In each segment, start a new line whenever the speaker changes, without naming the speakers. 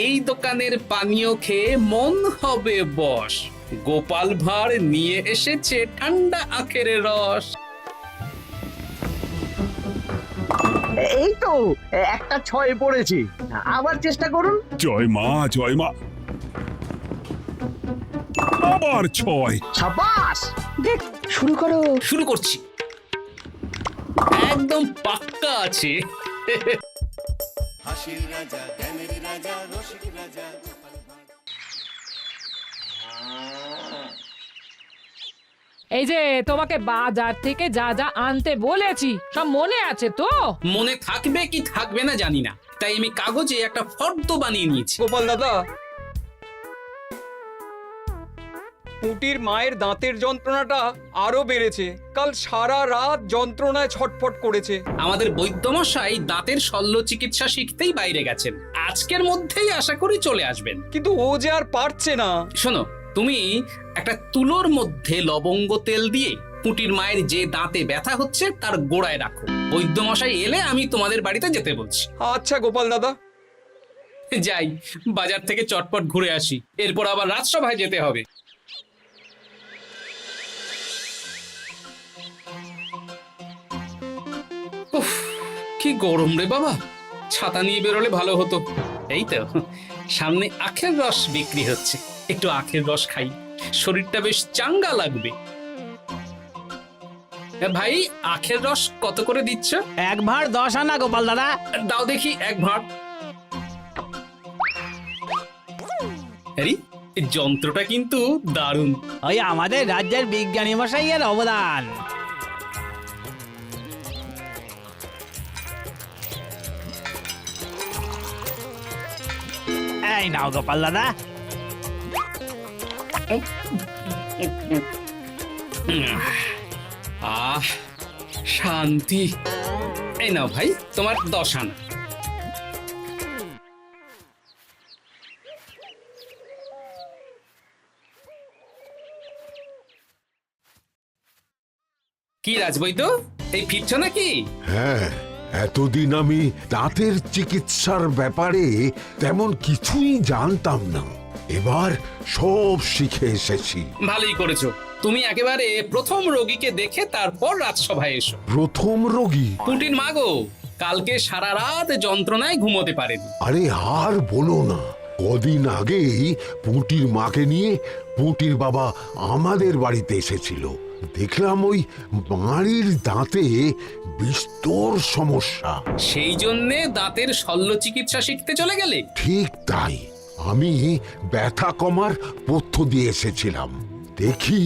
এই দোকানের পানীয় খেয়ে মন হবে বশ। গোপাল ভাঁড় নিয়ে এসেছে ঠান্ডা আখের রস।
এই তো একটা ছয় পড়েছে, আবার চেষ্টা করুন।
জয় মা, জয় মা। আবার 6।
সাবাস,
দেখ, শুরু করো।
শুরু করছি, একদম পাক্কা আছে।
হাসির রাজা, জ্ঞানের রাজা, রসিক রাজা।
এই যে তোমাকে বাজার থেকে যা যা আনতে বলেছি সব মনে আছে তো?
মনে থাকবে কি থাকবে না জানি না, তাই আমি কাগজে একটা ফর্দ বানিয়ে নিয়েছি।
গোপাল দাদা, পুটির মায়ের দাঁতের যন্ত্রণাটা আরো বেড়েছে। কাল সারা রাত যন্ত্রণায় ছটফট করেছে।
আমাদের বৈদ্যমশাই দাঁতের শল্য চিকিৎসা শিখতেই বাইরে গেছেন, আজকের মধ্যেই আশা করি চলে আসবেন।
কিন্তু ও যে আর পারছে না।
শোনো, তুমি একটা তুলোর মধ্যে লবঙ্গ তেল দিয়ে পুটির মায়ের যে দাঁতে ব্যথা হচ্ছে তার গোড়ায় রাখো। বৈদ্যমশাই এলে আমি তোমাদের বাড়িতে যেতে বলছি।
আচ্ছা গোপাল দাদা।
যাই, বাজার থেকে চটপট ঘুরে আসি, এরপর আবার রাজসভায় যেতে হবে। উফ, কি গরম রে বাবা, ছাতা নিয়ে বেরোলে ভালো হতো। এই তো সামনে আখের রস বিক্রি হচ্ছে, একটু আখের রস খাই, শরীরটা বেশ চাঙ্গা লাগবে। ভাই, আখের রস কত করে দিচ্ছ?
1 ভাঁড় 10 আনা গোপাল দাদা।
দাও দেখি 1 ভাঁড়। আরে, এই যন্ত্রটা কিন্তু দারুণ।
ওই আমাদের রাজ্যের বিজ্ঞানী মশাইয়ের অবদান। এই নাও গোপাল দাদা।
আহ, শান্তি। এই নাও ভাই, তোমার 10 আনা। কি রাজবৈদ্য, এই ফিরছ নাকি?
হ্যাঁ, এতদিন আমি দাঁতের চিকিৎসার ব্যাপারে তেমন কিছুই জানতাম না, এবার সব শিখে এসেছি।
ভালোই করেছো, তুমি একেবারে প্রথম রোগীকে দেখে তারপর রাজসভায় এসো।
প্রথম রোগী?
পুটির মা গো, কালকে সারা রাত যন্ত্রণায় ঘুমোতে পারেনি।
আরে আর বলো না, কদিন আগেই পুঁটির মাকে নিয়ে পুঁটির বাবা আমাদের বাড়িতে এসেছিল। দেখলাম ওই বাড়ির দাঁতে বিস্তর সমস্যা।
সেই জন্যে দাঁতের শল্য চিকিৎসা শিখতে চলে গেলে?
ঠিক তাই, আমি ব্যথা কমার পথ্য দিয়ে এসেছিলাম। দেখি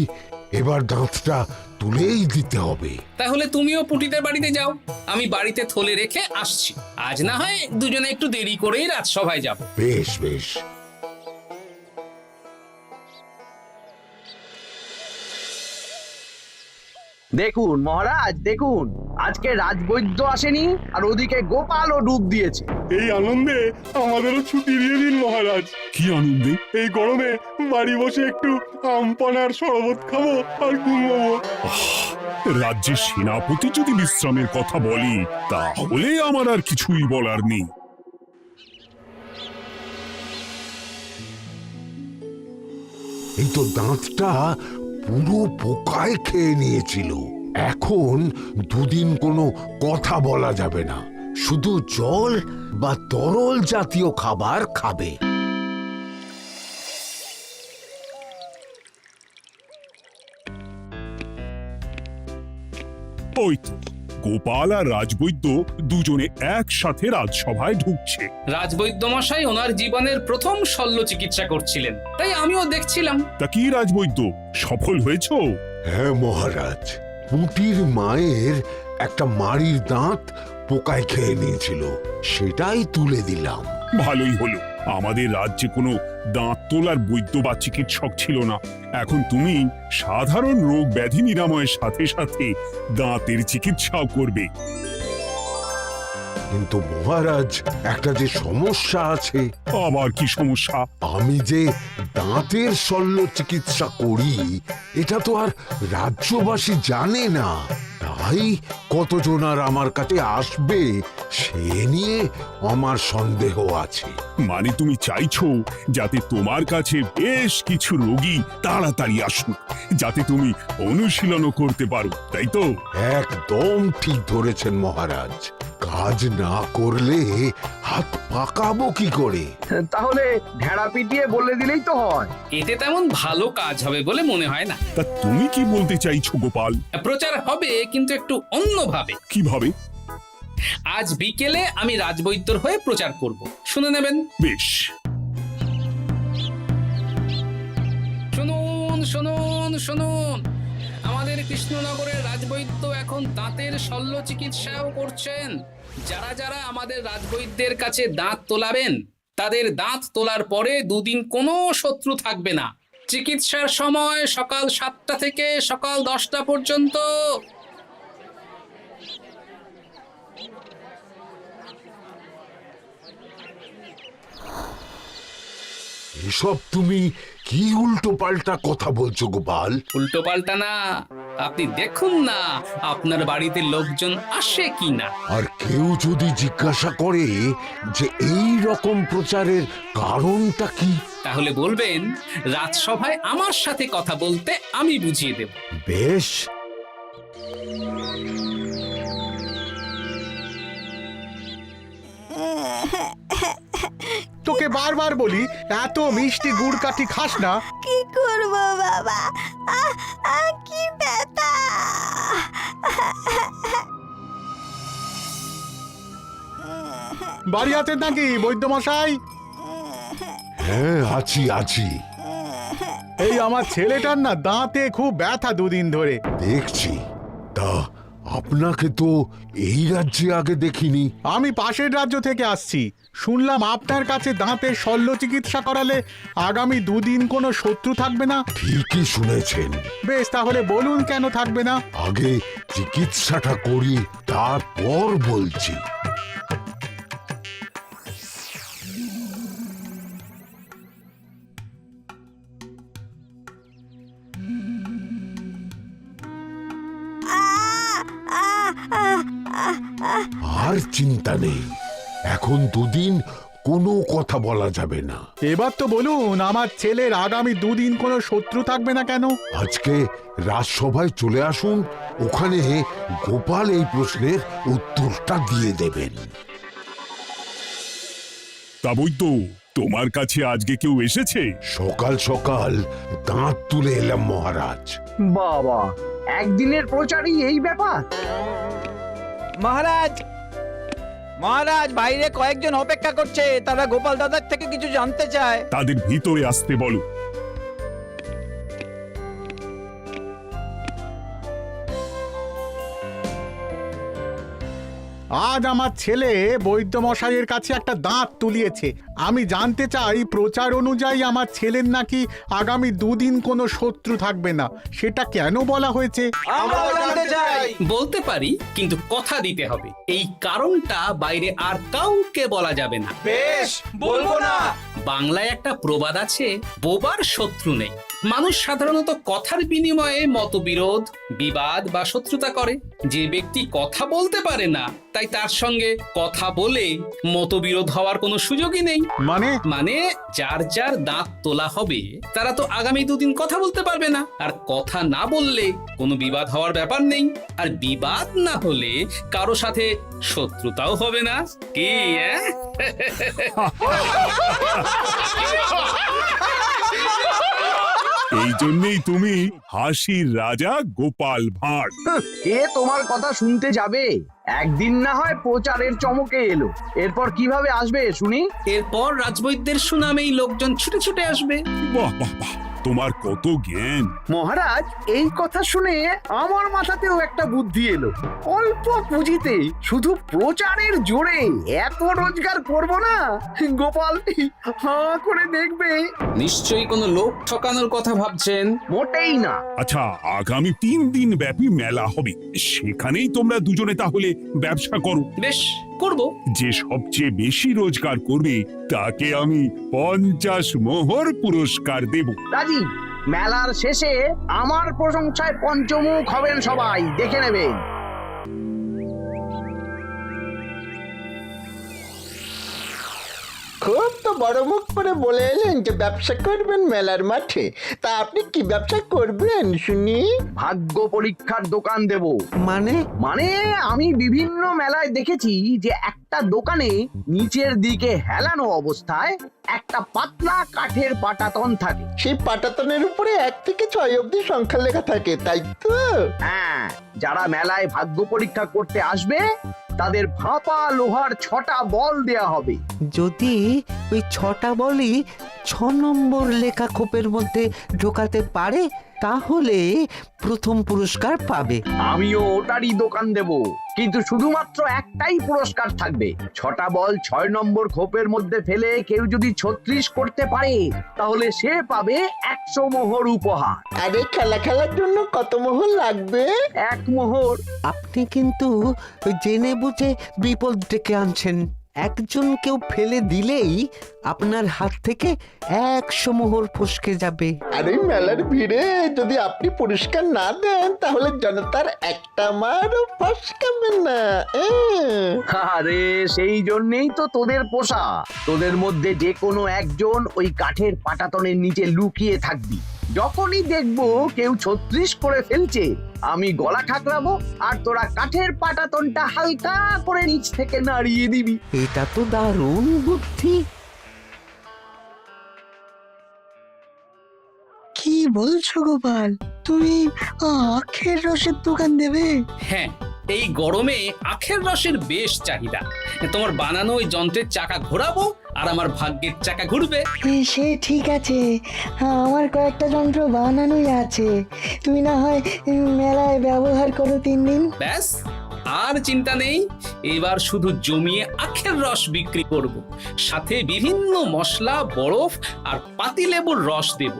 এবার দাঁতটা তুলেই দিতে হবে।
তাহলে তুমিও পুটিদের বাড়িতে যাও, আমি বাড়িতে থলে রেখে আসছি। আজ না হয় দুজনে একটু দেরি করেই রাজসভায় যাব।
বেশ বেশ।
দেখুন মহারাজ, দেখুন আজকে রাজবৈদ্য আসেনি, আর ওদিকে গোপালও ডুব দিয়েছে।
এই আনন্দে আমাদেরও ছুটি দিয়ে দিন মহারাজ।
কি আনন্দে?
এই গরমে বাড়ি বসে একটু আমপানার শরবত খাবো আর ঘুমবো।
রাজ্যের সেনাপতি যদি বিশ্রামের কথা বলি, তাহলে আমার আর কিছুই বলার নেই।
এই তো দাঁতটা পুরো পোকায় খেয়ে নিয়েছিল। এখন দুদিন কোনো কথা বলা যাবে না, শুধু জল বা তরল জাতীয় খাবার খাবে।
ওই তো গোপাল আর রাজবৈদ্য দুজনে একসাথে রাজসভায় ঢুকছে।
রাজবৈদ্য মশাই ওনার জীবনের প্রথম শল্য চিকিৎসা করছিলেন, তাই আমিও দেখছিলাম।
তা কি রাজবৈদ্য, সফল হয়েছো?
হ্যাঁ মহারাজ, পুঁটির মায়ের একটা মাড়ির দাঁত পোকায় খেয়ে নিয়েছিল, সেটাই তুলে দিলাম।
ভালোই হলো, আমাদের রাজ্যে কোনো দাঁত তোলার বৈদ্য বা চিকিৎসক ছিল না। এখন তুমি সাধারণ রোগ ব্যাধি নিরাময়ের সাথে সাথে দাঁতের চিকিৎসাও করবে।
কিন্তু মহারাজ, একটা যে সমস্যা আছে।
আবার কি সমস্যা?
আমি যে দাঁতের শল্য চিকিৎসা করি, এটা তো আর রাজ্যবাসী জানে না, তাই তাই কতজন আর আমার কাছে আসবে সে নিয়ে আমার সন্দেহ আছে।
মানে তুমি চাইছো যাতে তোমার কাছে বেশ কিছু রোগী তাড়াতাড়ি আসুক, যাতে তুমি অনুশীলনও করতে পারো, তাই তো?
একদম ঠিক ধরেছেন মহারাজ। কাজ না করলে হাত পাকাবো কি করে?
তাহলে ঢেড়া পিটিয়ে বলে দিলেই তো হয়।
এতে তেমন ভালো কাজ হবে বলে মনে হয় না।
তা তুমি কি বলতে চাইছো গোপাল?
প্রচার হবে, কিন্তু একটু অন্যভাবে।
কিভাবে?
আজ বিকেলে আমি রাজবৈদ্যর হয়ে প্রচার করব, শুনে নেবেন।
বেশ।
শুনুন শুনুন শুনুন, আমাদের কৃষ্ণনগরের রাজবৈদ্য এখন দাঁতের শল্য চিকিৎসাও করছেন। যারা যারা আমাদের রাজবৈদ্যের কাছে দাঁত তোলাবেন, তাদের দাঁত তোলার পরে দুদিন কোনো শত্রু থাকবে না। চিকিৎসার সময় সকাল 7টা থেকে সকাল 10টা পর্যন্ত।
এসব তুমি কি উল্টো পাল্টা কথা বলছো গোপাল?
উল্টো পাল্টা না, আপনি দেখুন না আপনার বাড়িতে লোকজন আসে কি না।
আর কেউ যদি জিজ্ঞাসা করে যে এই রকম প্রচারের কারণটা কি,
তাহলে বলবেন রাজসভায় আমার সাথে কথা বলতে আমি বুঝিয়ে দেব।
বেশ।
তোকে বারবার বলি এত মিষ্টি গুড় কাঠি খাস না।
কি করব বাবা, কি ব্যথা!
বাড়ি আছেন নাকি বৈদ্যমশাই?
হ্যাঁ, আছি আছি।
এই আমার ছেলেটার না দাঁতে খুব ব্যথা দুদিন ধরে।
দেখছি। তা আপনাকে তো এই রাজ্যে আগে দেখিনি।
আমি পাশের রাজ্য থেকে আসছি। শুনলাম আপনার কাছে দাঁতের শল্য চিকিৎসা করালে আগামী দুদিন কোনো শত্রু থাকবে না।
ঠিকই শুনেছেন।
বেশ, তাহলে বলুন কেন থাকবে না?
আগে চিকিৎসাটা করি, তারপর বলছি। আর চিন্তা নেই, এখন দুদিন কোনো কথা বলা যাবে না।
এবার তো বলুন আমার ছেলের আগামী দুদিন কোনো শত্রু থাকবে না কেন?
আজকে রাজসভায় চলে আসুন, ওখানে গোপাল এই প্রশ্নের উত্তরটা দিয়ে দেবেন।
তা বৈদ্য, তোমার কাছে আজকে কেউ এসেছে?
সকাল সকাল দাঁত তুলে এলাম মহারাজ।
বাবা, একদিনের প্রচারই এই ব্যাপার?
মহারাজ, মহারাজ, বাইরে কয়েকজন অপেক্ষা করছে, তারা গোপাল দাদার থেকে কিছু জানতে চায়।
তাদের ভিতরে আসতে বলো।
আজ আমার ছেলে বৈদ্যমশাইয়ের কাছে একটা দাঁত তুলিয়েছে। আমি জানতে চাই প্রচার অনুযায়ী আমার ছেলের নাকি আগামী দুদিন কোনো শত্রু থাকবে না, সেটা কেন বলা হয়েছে?
আমরা জানতে চাই।
বলতে পারি, কিন্তু কথা দিতে হবে। এই কারণটা বাইরে আর কাউকে বলা যাবে না।
বেশ, বলবো না।
বাংলায় একটা প্রবাদ আছে, বোবার শত্রু নেই। মানুষ সাধারণত কথার বিনিময়ে মতবিরোধ, বিবাদ বা শত্রুতা করে। যে ব্যক্তি কথা বলতে পারে না, তাই তার সঙ্গে কথা বলে মতবিরোধ হওয়ার কোনো সুযোগই নেই।
মানে
যার যার দাঁত তোলা হবে তারা তো আগামী দুদিন কথা বলতে পারবে না। আর কথা না বললে কোনো বিবাদ হওয়ার ব্যাপার নেই। আর বিবাদ না হলে কারো সাথে শত্রুতাও হবে না। কি
এই জন্যই তুমি হাসির রাজা গোপাল ভাঁড়।
কে তোমার কথা শুনতে যাবে? একদিন না হয় প্রচারের চমকে এলো, এরপর কিভাবে আসবে শুনি?
এরপর রাজবৈদ্যের সুনামেই লোকজন ছুটে ছুটে আসবে।
বাহ বাহ বাহ, তোমার কত জ্ঞান!
মহারাজ, এই কথা শুনে আমার মাথাতেও একটা বুদ্ধি এলো। অল্প পুঁজিতে শুধু প্রচারের জোরে এত রোজগার করব না, গোপাল হাঁ করে দেখবে।
নিশ্চয়ই কোনো লোক ঠকানোর কথা ভাবছেন।
মোটেই না।
আচ্ছা, আগামী 3 দিন ব্যাপী মেলা হবে, সেখানেই তোমরা দুজনে তাহলে ব্যবসা করো।
বেশ, করব।
যে সবচেয়ে বেশি রোজগার করবে তাকে আমি 50 মোহর পুরস্কার দেব।
রাজি। মেলার শেষে আমার প্রশংসায় পঞ্চমুখ হবেন সবাই, দেখে নেবেন।
খুব তো বড় মুখ করে বলে এলেন যে ব্যবসা করবেন মেলার মাঠে। তা আপনি কি ব্যবসা করবেন শুনি?
ভাগ্য পরীক্ষার দোকান দেব।
মানে?
মানে আমি বিভিন্ন মেলায় দেখেছি যে একটা দোকানে নিচের দিকে হেলানো অবস্থায় একটা পাতলা কাঠের পাটাতন থাকে।
সেই পাটাতনের উপরে 1 থেকে 6 অবধি সংখ্যা লেখা থাকে, তাই তো?
হ্যাঁ, যারা মেলায় ভাগ্য পরীক্ষা করতে আসবে তাদের ভাপা লোহার 6টা বল দেয়া হবে।
যদি ওই 6টা বলই 6 নম্বর লেখা খোপের মধ্যে ঢোকাতে পারে তাহলে প্রথম পুরস্কার পাবে।
আমিও ওটারই দোকান দেব, কিন্তু শুধুমাত্র একটাই পুরস্কার থাকবে। 6টা বল 6 নম্বর খোপের মধ্যে ফেলে কেউ যদি 36 করতে পারে তাহলে সে পাবে 100 মোহর উপহার।
আরে খেলার জন্য কত মোহর লাগবে?
1 মোহর।
আপনি কিন্তু জেনে বুঝে বিপদ ডেকে আনছেন। একজন কেউ ফেলে দিলেই আপনার হাত থেকে 100 মোহর ফসকে যাবে। আরে মেলার ভিড়ে যদি আপনি পুরস্কার না দেন তাহলে জনতার একটা মারও ফসকাবে না।
আরে সেই জন্যই তো তোদের পোষা। তোদের মধ্যে যে কোনো একজন ওই কাঠের পাটাতনের নিচে লুকিয়ে থাকবি। যখনই দেখবো কেউ 36 করে ফেলছে আমি গলা ঠাকরাবো আর তোরা কাঠের পাটাতনটা হালকা করে নিচ থেকে নাড়িয়ে দিবি।
এটা তো দারুণ বুদ্ধি।
কি বলছো গোপাল, তুমি আখের রসের দোকান দেবে?
হ্যাঁ, এই গরমে আখের রসের বেশ চাহিদা। তোমার বানানো ওই যন্ত্রের চাকা ঘোরাবো আর আমার ভাগ্যের চাকা ঘুরবে।
সে ঠিক আছে, আমার কয়েকটা যন্ত্র বানানোই আছে। তুমি না হয় মেলায় ব্যবহার করো 3 দিন।
ব্যাস, আর চিন্তা নেই। এবার শুধু জমিয়ে আখের রস বিক্রি করব, সাথে বিভিন্ন মশলা, বরফ আর পাতিলেবুর রস দেব।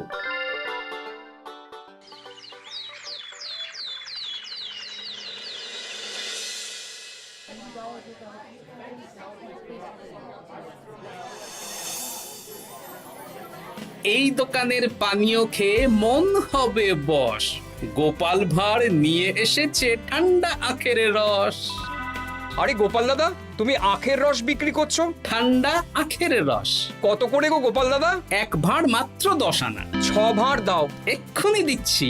এই দোকানের পানীয় খেয়ে মন হবে বশ। গোপাল ভাঁড় নিয়ে এসেছে ঠান্ডা আখের রস।
আরে গোপাল দাদা, তুমি আখের রস বিক্রি করছো?
ঠান্ডা আখের রস
কত করে গো গোপাল দাদা?
1 ভাঁড় মাত্র 10 আনা।
6 ভাঁড় দাও।
এক্ষুনি দিচ্ছি।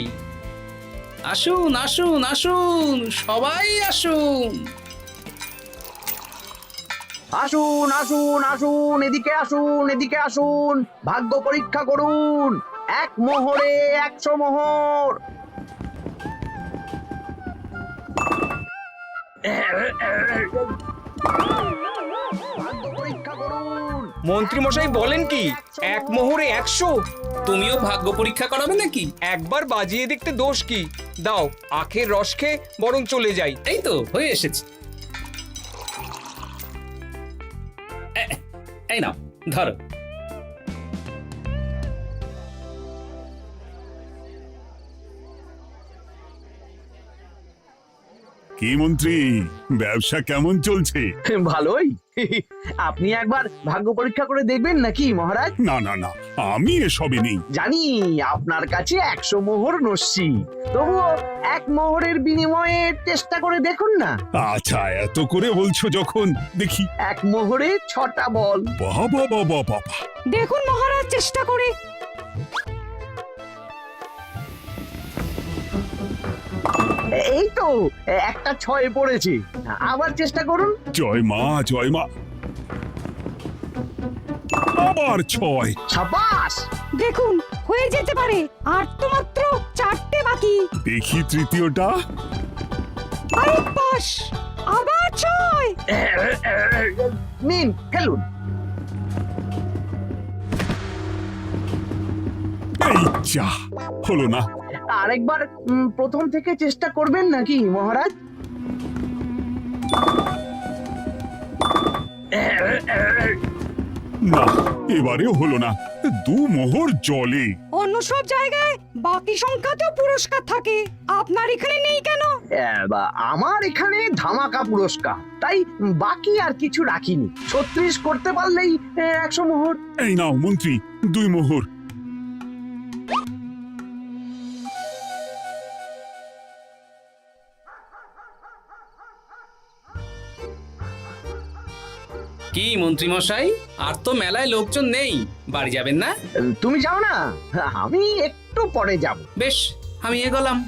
আসুন আসুন আসুন, সবাই আসুন।
আসুন আসুন আসুন, এদিকে আসুন, এদিকে আসুন, ভাগ্য পরীক্ষা করুন। 1 মোহরে 100 মোহর। ভাগ্য পরীক্ষা করুন।
মন্ত্রী মশাই বলেন কি 1 মোহরে 100?
তুমিও ভাগ্য পরীক্ষা করাবে নাকি?
একবার বাজিয়ে দেখতে দোষ কি? দাও, আখের রস খেয়ে বরং চলে যাই।
এই তো হয়ে এসেছে। এই নাও, ধরো।
কি মন্ত্রী, ব্যবসা কেমন চলছে?
ভালোই। আপনি একবার ভাগ্য পরীক্ষা করে দেখবেন নাকি মহারাজ?
না না না, আমি এসবে নেই।
জানি আপনার কাছে 100 মোহর নস্যি, তবুও 1 মোহরের বিনিময়ে চেষ্টা করে দেখুন না।
আচ্ছা, এত করে বলছো যখন, দেখি।
1 মোহরে 6টা বল।
বাবা বাবা বাবা,
দেখুন মহারাজ, চেষ্টা করে।
এই তো একটা 6 পড়েছে, আবার চেষ্টা করুন।
জয় মা জয় মা, আবার 6।
সাবাস।
দেখুন, হয়ে যেতে পারে। আর তো মাত্র 4টে বাকি।
দেখি তৃতীয়টা।
আরে পাস, আবার 6।
নিন, খেলুন।
এই যা, হলো না।
আরেকবার প্রথম থেকে চেষ্টা করবেন নাকি মহারাজ?
না, এবারেও হলো না। 2 মোহর জলে।
অন্য সব জায়গায় বাকি সংখ্যাতেও পুরস্কার থাকে, আপনার এখানে নেই কেন?
আমার এখানে ধামাকা পুরস্কার, তাই বাকি আর কিছু রাখিনি। 36 করতে পারলেই 100 মোহর।
এই নাও মন্ত্রী, 2 মোহর।
কি কি মন্ত্রী মশাই, আর তো মেলায় লোকজন নেই, বাড়ি যাবেন না?
তুমি যাও না, আমি একটু পরে যাব।
বেশ, আমি এগোলাম।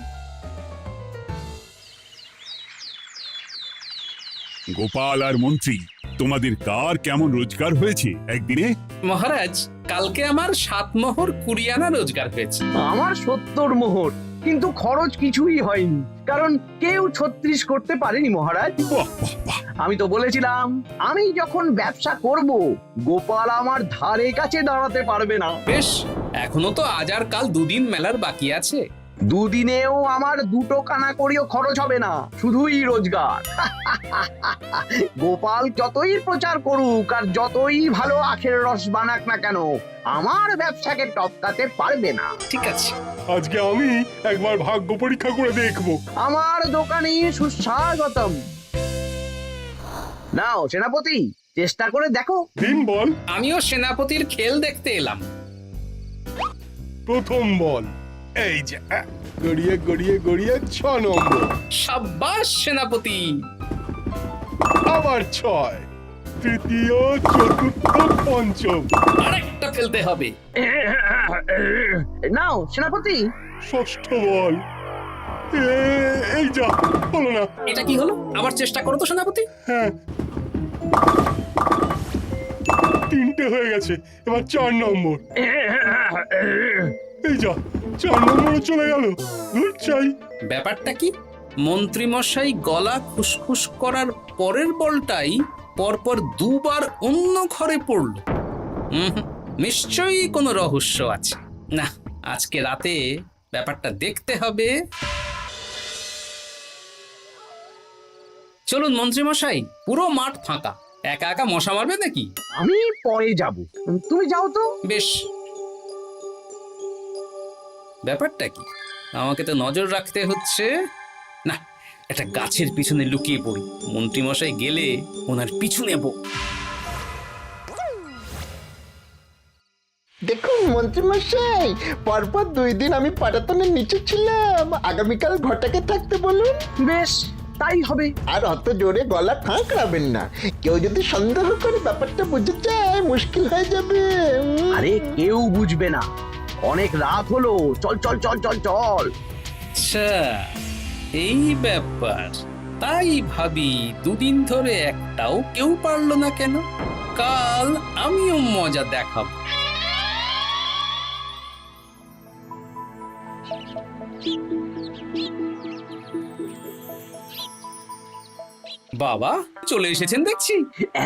গোপাল আর মন্ত্রী, তোমাদের কার কেমন রোজগার হয়েছে একদিনে?
মহারাজ, কালকে আমার 7 মোহর 20 আনা রোজগার হয়েছে।
আমার 70 মোহর, কিন্তু খরচ কিছুই হয়নি, কারণ কেউ 36 করতে পারেনি মহারাজ।
বাহ বাহ বাহ!
আমি তো বলেছিলাম, আমি যখন ব্যবসা করব, গোপাল আমার ধারে কাছে দাঁড়াতে পারবে না।
বেশ, এখনো তো আজ আর কাল 2 দিন মেলার বাকি আছে।
দুদিনেও আমার 2 কানা করিও খরচ হবে না, শুধুই রোজগার। গোপাল যতই প্রচার করুক আর যতই ভালো আখের রস বানাক না কেন, আমার ব্যবসাকে টপকাতে পারবে না।
ঠিক আছে,
আজকে আমি একবার ভাগ্য পরীক্ষা করে দেখবো।
আমার দোকানে সুস্বাগতম। নাও সেনাপতি, চেষ্টা করে দেখো।
দিন বল।
আমিও সেনাপতির খেল দেখতে এলাম।
প্রথম বল, এই যে গড়িয়ে গড়িয়ে গড়িয়ে 6 নম্বর,
সাব্বাস সেনাপতি।
আবার 6, তৃতীয়, চতুর্থ, পঞ্চম,
আরেকটা ফেলতে হবে।
নাও সেনাপতি,
ষষ্ঠ বল। এই যা, হলো না।
এটা কি হলো? আবার চেষ্টা করো তো সেনাপতি।
হ্যাঁ, 3টে হয়ে গেছে, এবার 4 নম্বর। এই যা, 4 নম্বরে চলে গেল। চাই
ব্যাপারটা কি? মন্ত্রী মশাই গলা খুসখুস করার পরের বলটাই পরপর 2 বার অন্য ঘরে পড়ল। নিশ্চয়ই কোনো রহস্য আছে। না, আজকে রাতে ব্যাপারটা দেখতে হবে। চলুন মন্ত্রী মশাই, পুরো মাঠ ফাঁকা, একা একা মশা মারবে নাকি?
আমি পরে যাব, তুমি যাও তো।
বেশ। ব্যাপারটা কি? আমাকে তো নজর রাখতে হচ্ছে। না, একটা গাছের পিছনে লুকিয়ে পড়ি, মন্ত্রী মশাই গেলে ওনার পিছু নেব।
দেখুন মন্ত্রীমশাই, পরপর 2 দিন আমি পাটাতনের নিচে ছিলাম। আগামীকাল ঘটাকে থাকতে বলুন।
বেশ, তাই হবে।
আর অত জোরে গলা খাঁকড়াবেন না, কেউ যদি সন্দেহ করে ব্যাপারটা বুঝে যায় মুশকিল হয়ে যাবে।
আরে কেউ বুঝবে না, অনেক রাত হলো, চল চল চল চল চল।
আচ্ছা, এই ব্যাপার। তাই ভাবি 2 দিন ধরে একটাও কেউ পারলো না কেন? কাল আমিও মজা দেখাবো। বাবা চলে এসেছেন দেখছি।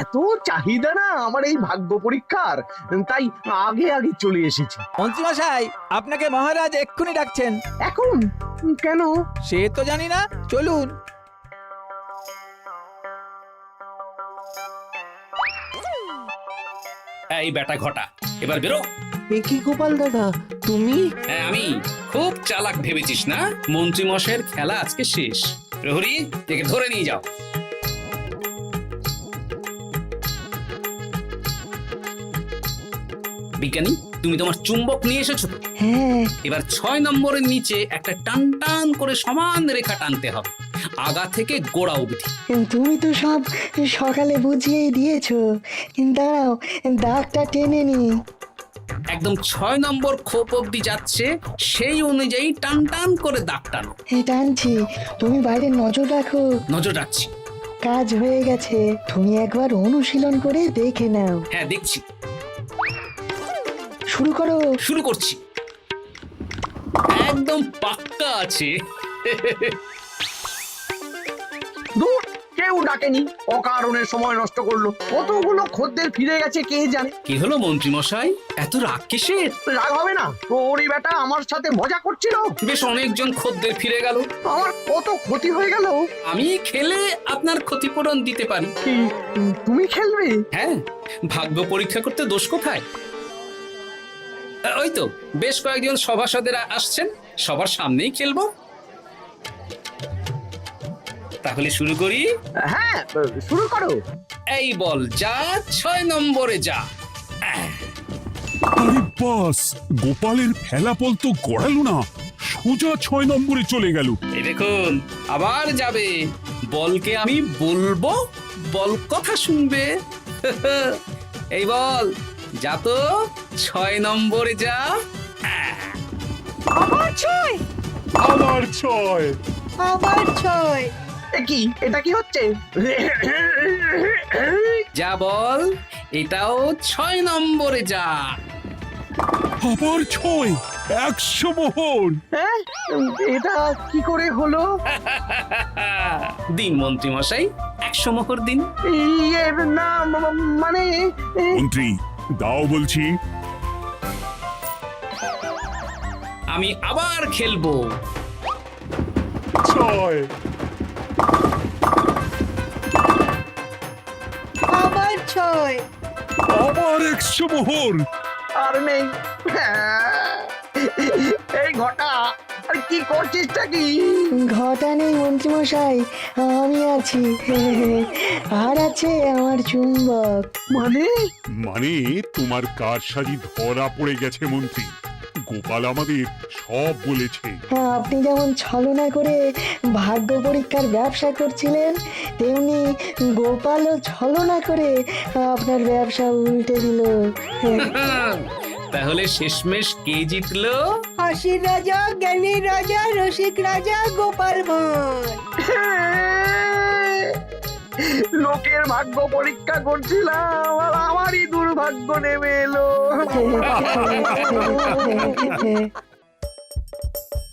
এত চাহিদা না আমার এই ভাগ্য পরীক্ষার, তাই আগে আগে চলে এসেছি।
মন্ত্রীমশাই, আপনাকে মহারাজ এক্ষুনি ডাকছেন।
এখন কেন?
সে তো জানি না, চলুন।
এই বেটা ঘটা, এবার বেরো।
এ কি গোপাল দাদা, তুমি?
হ্যাঁ আমি। খুব চালাক ভেবেছিস না? মন্ত্রী মশাইয়ের খেলা আজকে শেষ। প্রহরী, একে ধরে নিয়ে যাও। বিজ্ঞানী, তুমি তোমার চুম্বক নিয়ে এসেছো তো?
হ্যাঁ,
এবার 6 নম্বরের নিচে একটা টান টান করে সমান রেখা টানতে হবে, আগা থেকে গোড়া অবধি।
তুমি তো সব সকালে বুঝিয়েই দিয়েছো। দাঁড়াও, দাগটা টেনে নি।
একদম 6 নম্বর খোপ অবধি যাচ্ছে, সেই অনুযায়ী টান টান করে দাগ টানো।
টানছি, তুমি বাইরে নজর রাখো।
নজর রাখছি।
কাজ হয়ে গেছে, তুমি একবার অনুশীলন করে দেখে নাও।
হ্যাঁ দেখছি।
শুরু করো।
শুরু করছি। একদম পাক্কা আছে।
দূর, কেউ ডাকেনি, অকারণে সময় নষ্ট করলো। কতগুলো খদ্দের ফিরে গেছে কে জানে।
কি হলো মন্ত্রী মশাই, এত রাগ কিসের?
রাগ হবে না, ওরই বেটা আমার সাথে মজা করছিল।
বেশ অনেকজন খদ্দের ফিরে গেল,
আমার কত ক্ষতি হয়ে গেল।
আমি খেলে আপনার ক্ষতিপূরণ দিতে পারি।
কি, তুমি খেলবে?
হ্যাঁ, ভাগ্য পরীক্ষা করতে দোষ কোথায়? ওই তো বেশ কয়েকজন সভাসদেরা আসছেন, সবার সামনেই খেলবো। তাহলে শুরু করি।
হ্যাঁ, শুরু করো।
এই বল যা, 6 নম্বরে যা।
আরে বাস, গোপালের ফেলাপল তো গড়ালো না, সোজা 6 নম্বরে চলে গেল।
এই দেখুন, আবার যাবে। বলকে আমি বলবো, বল কথা শুনবে। এই বল, যা তো 6 নম্বরে যা।
আবার ছয়,
আবার 6।
আবার ছয়।
কি এটা কি হচ্ছে?
যা বল, এটাও 6 নম্বরে যা।
আবার 6, 100 মোহর।
হ্যাঁ, এটা কি করে হলো?
দিন মন্ত্রী মশাই, 100 মোহর দিন।
ইয়ে না, মানে
মন্ত্রী, দাও বলছি।
আমি আবার খেলবো।
6,
আবার ছয়।
আবার 100 মোহর।
আর নেই। এই ঘটা, আর কি করছিসটা কি?
ঘটা নেই মন্ত্রীমশাই, আমি আছি। আর আছে আমার চুম্বক।
মানে তোমার কারসাজি ধরা পড়ে গেছে মন্ত্রী। গোপাল আমাদের সব বলেছে।
হ্যাঁ, আপনি যেমন ছলনা করে ভাগ্য পরীক্ষার ব্যবসা করছিলেন, তেমনি গোপালও ছলনা করে আপনার ব্যবসা উল্টে দিল।
তাহলে শেষমেশ কে জিতলো?
হাসির রাজা, জ্ঞানীর রাজা, রসিক রাজা গোপাল ভাঁড়।
লোকের ভাগ্য পরীক্ষা করছিলাম, আর আমারই দুর্ভাগ্য নেমে এলো।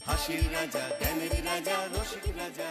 হাসির রাজা জ্ঞানের রাজা রসিক রাজা